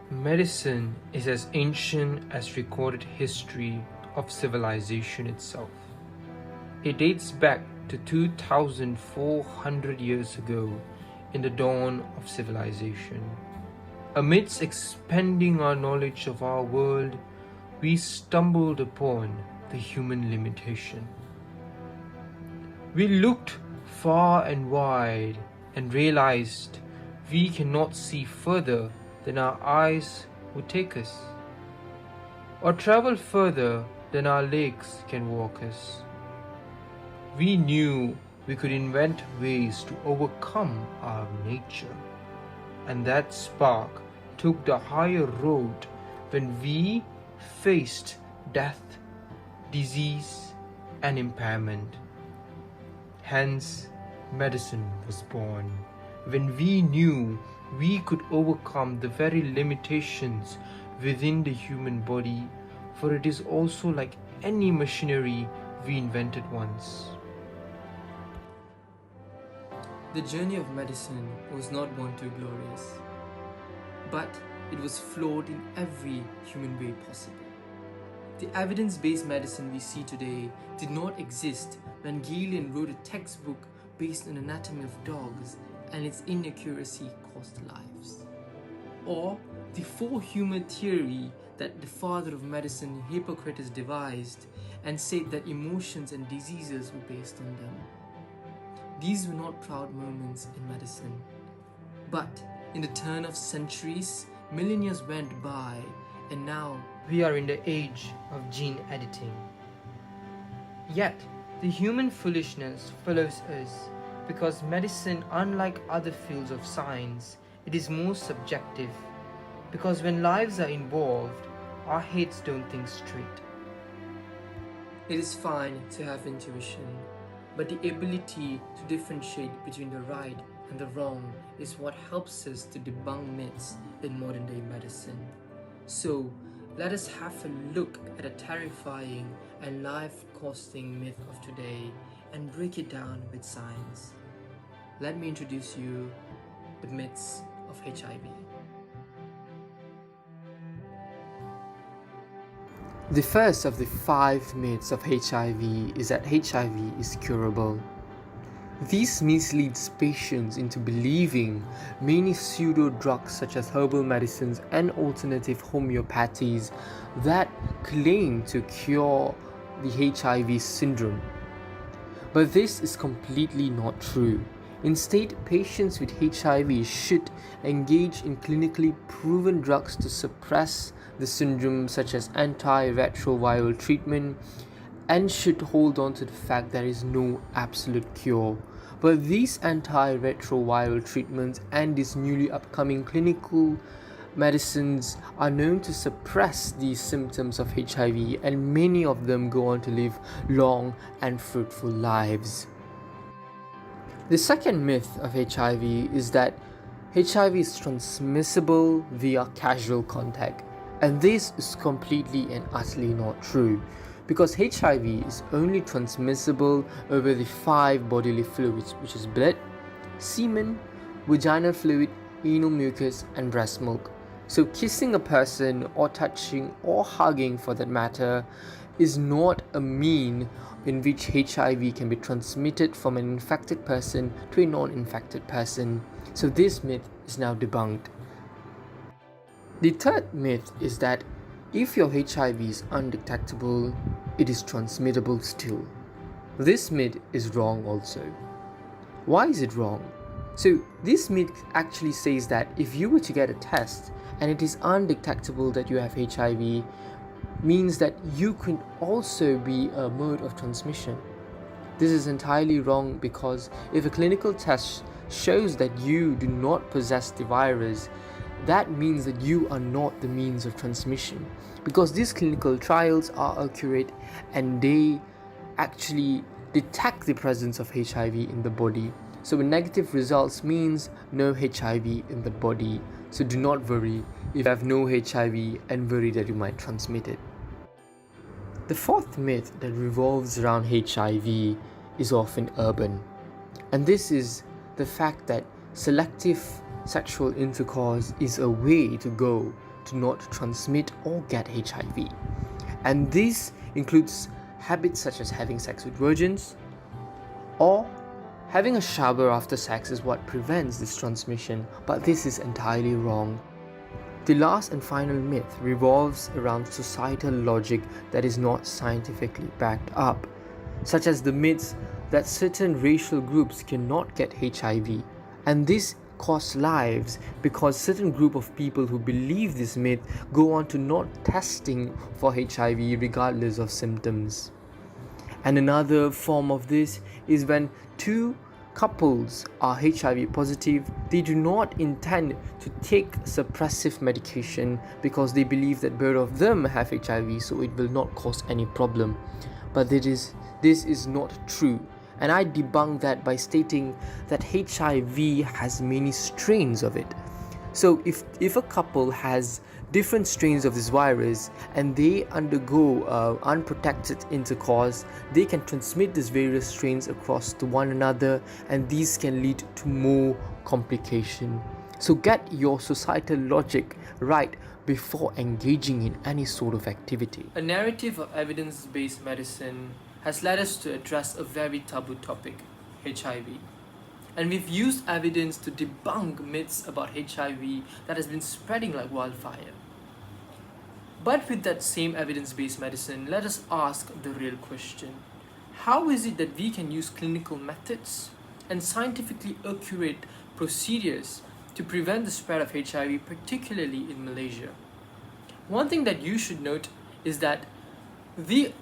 Medicine is as ancient as recorded history of civilization itself. It dates back to 2,400 years ago in the dawn of civilization. Amidst expanding our knowledge of our world, we stumbled upon the human limitation. We looked far and wide and realized we cannot see further than our eyes would take us, or travel further than our legs can walk us. We knew we could invent ways to overcome our nature, and that spark took the higher road when we faced death, disease, and impairment. Hence, medicine was born, when we knew we could overcome the very limitations within the human body, for it is also like any machinery we invented once. The journey of medicine was not born too glorious, but it was flawed in every human way possible. The evidence-based medicine we see today did not exist when Galen wrote a textbook based on anatomy of dogs and its inaccuracy cost lives. Or the four-humor theory that the father of medicine Hippocrates devised and said that emotions and diseases were based on them. These were not proud moments in medicine. But in the turn of centuries, millennia went by, and now we are in the age of gene editing. Yet, the human foolishness follows us because medicine, unlike other fields of science, it is more subjective. Because when lives are involved, our heads don't think straight. It is fine to have intuition, but the ability to differentiate between the right and the wrong is what helps us to debunk myths in modern day medicine. So, let us have a look at a terrifying and life-costing myth of today and break it down with science. Let me introduce you the myths of HIV. The first of the 5 myths of HIV is that HIV is curable. This misleads patients into believing many pseudo-drugs such as herbal medicines and alternative homeopathies that claim to cure the HIV syndrome. But this is completely not true. Instead, patients with HIV should engage in clinically proven drugs to suppress the syndrome, such as antiretroviral treatment, and should hold on to the fact there is no absolute cure. But these antiretroviral treatments and these newly upcoming clinical medicines are known to suppress these symptoms of HIV, and many of them go on to live long and fruitful lives. The second myth of HIV is that HIV is transmissible via casual contact, and this is completely and utterly not true, because HIV is only transmissible over the 5 bodily fluids, which is blood, semen, vaginal fluid, anal mucus, and breast milk. So kissing a person or touching or hugging, for that matter, is not a mean in which HIV can be transmitted from an infected person to a non-infected person. So this myth is now debunked. The third myth is that if your HIV is undetectable, it is transmittable still. This myth is wrong also. Why is it wrong? So this myth actually says that if you were to get a test and it is undetectable that you have HIV, means that you could also be a mode of transmission. This is entirely wrong, because if a clinical test shows that you do not possess the virus, that means that you are not the means of transmission, because these clinical trials are accurate and they actually detect the presence of HIV in the body. So negative results means no HIV in the body. So do not worry if you have no HIV and worry that you might transmit it. The fourth myth that revolves around HIV is often urban, and this is the fact that selective sexual intercourse is a way to go to not transmit or get HIV. And this includes habits such as having sex with virgins, or having a shower after sex is what prevents this transmission, but this is entirely wrong. The last and final myth revolves around societal logic that is not scientifically backed up, such as the myths that certain racial groups cannot get HIV, and this costs lives because certain group of people who believe this myth go on to not testing for HIV regardless of symptoms. And another form of this is when two couples are HIV positive, they do not intend to take suppressive medication because they believe that both of them have HIV, so it will not cause any problem. But this is not true. And I debunk that by stating that HIV has many strains of it. So if a couple has different strains of this virus and they undergo unprotected intercourse, they can transmit these various strains across to one another, and these can lead to more complication. So get your societal logic right before engaging in any sort of activity. A narrative of evidence-based medicine has led us to address a very taboo topic, HIV. And we've used evidence to debunk myths about HIV that has been spreading like wildfire. But with that same evidence-based medicine, let us ask the real question. How is it that we can use clinical methods and scientifically accurate procedures to prevent the spread of HIV, particularly in Malaysia? One thing that you should note is that the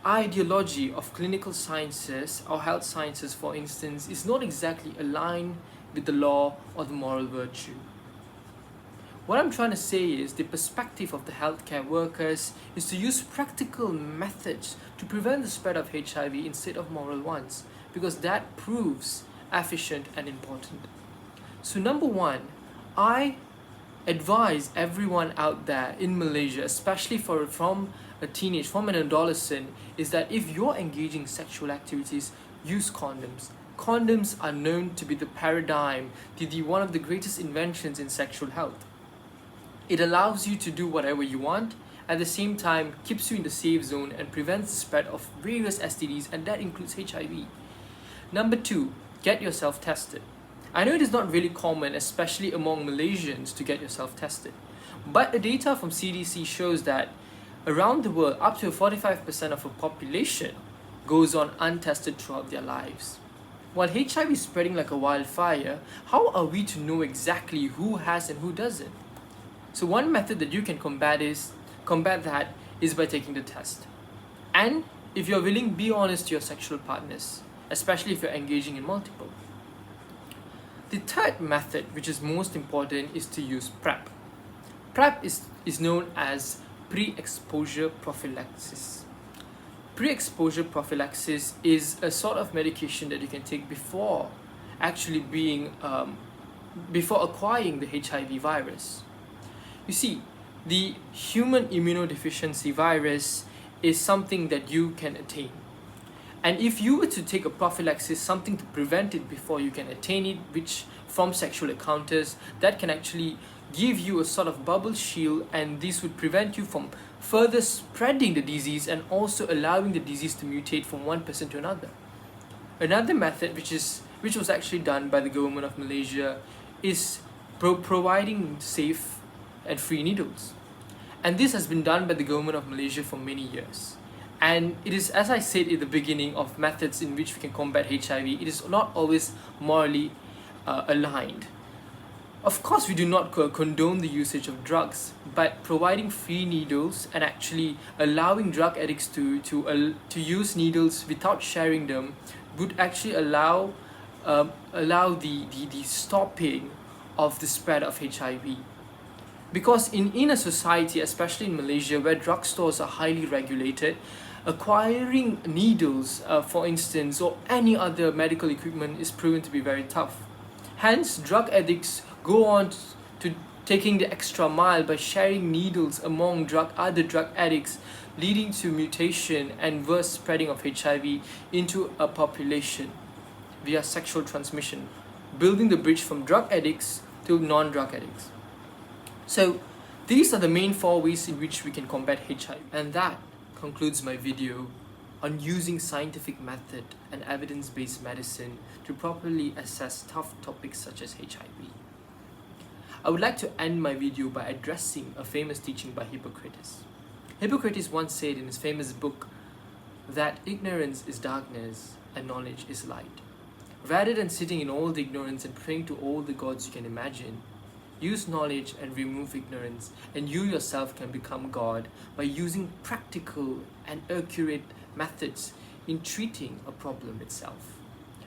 ideology of clinical sciences or health sciences, for instance, is not exactly aligned with the law or the moral virtue. What I'm trying to say is the perspective of the healthcare workers is to use practical methods to prevent the spread of HIV instead of moral ones, because that proves efficient and important. So number one, I advise everyone out there in Malaysia, especially from an adolescent, is that if you're engaging sexual activities, use condoms. Condoms are known to be the paradigm, one of the greatest inventions in sexual health. It allows you to do whatever you want, at the same time keeps you in the safe zone and prevents the spread of various STDs, and that includes HIV. Number two, get yourself tested. I know it is not really common, especially among Malaysians, to get yourself tested. But the data from CDC shows that around the world, up to 45% of a population goes on untested throughout their lives. While HIV is spreading like a wildfire, how are we to know exactly who has and who doesn't? So one method that you can combat that is by taking the test. And if you're willing, be honest to your sexual partners, especially if you're engaging in multiple. The third method, which is most important, is to use PrEP. PrEP is known as pre-exposure prophylaxis. Pre-exposure prophylaxis is a sort of medication that you can take before acquiring the HIV virus. You see, the human immunodeficiency virus is something that you can attain. And if you were to take a prophylaxis, something to prevent it before you can attain it, which from sexual encounters, that can actually give you a sort of bubble shield, and this would prevent you from further spreading the disease and also allowing the disease to mutate from one person to another. Another method, which was actually done by the government of Malaysia, is providing safe and free needles. And this has been done by the government of Malaysia for many years. And it is, as I said at the beginning, of methods in which we can combat HIV, it is not always morally aligned. Of course, we do not condone the usage of drugs, but providing free needles and actually allowing drug addicts to use needles without sharing them would actually allow the stopping of the spread of HIV. Because in a society, especially in Malaysia, where drugstores are highly regulated, acquiring needles, for instance, or any other medical equipment is proven to be very tough. Hence, drug addicts go on to taking the extra mile by sharing needles among other drug addicts, leading to mutation and worse spreading of HIV into a population via sexual transmission, building the bridge from drug addicts to non-drug addicts. So These are the main 4 ways in which we can combat HIV. And that concludes my video on using scientific method and evidence-based medicine to properly assess tough topics such as HIV. I would like to end my video by addressing a famous teaching by Hippocrates. Hippocrates once said in his famous book that ignorance is darkness and knowledge is light. Rather than sitting in all the ignorance and praying to all the gods you can imagine, use knowledge and remove ignorance, and you yourself can become God by using practical and accurate methods in treating a problem itself.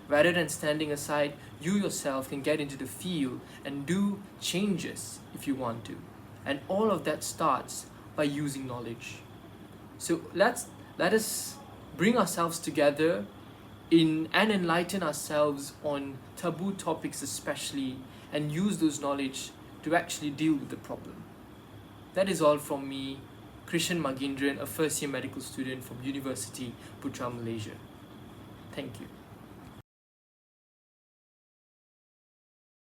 Rather than standing aside, you yourself can get into the field and do changes if you want to. And all of that starts by using knowledge. So let us bring ourselves together and enlighten ourselves on taboo topics especially, and use those knowledge to actually deal with the problem. That is all from me, Krishen Magayndran, a first-year medical student from Universiti, Putra, Malaysia. Thank you.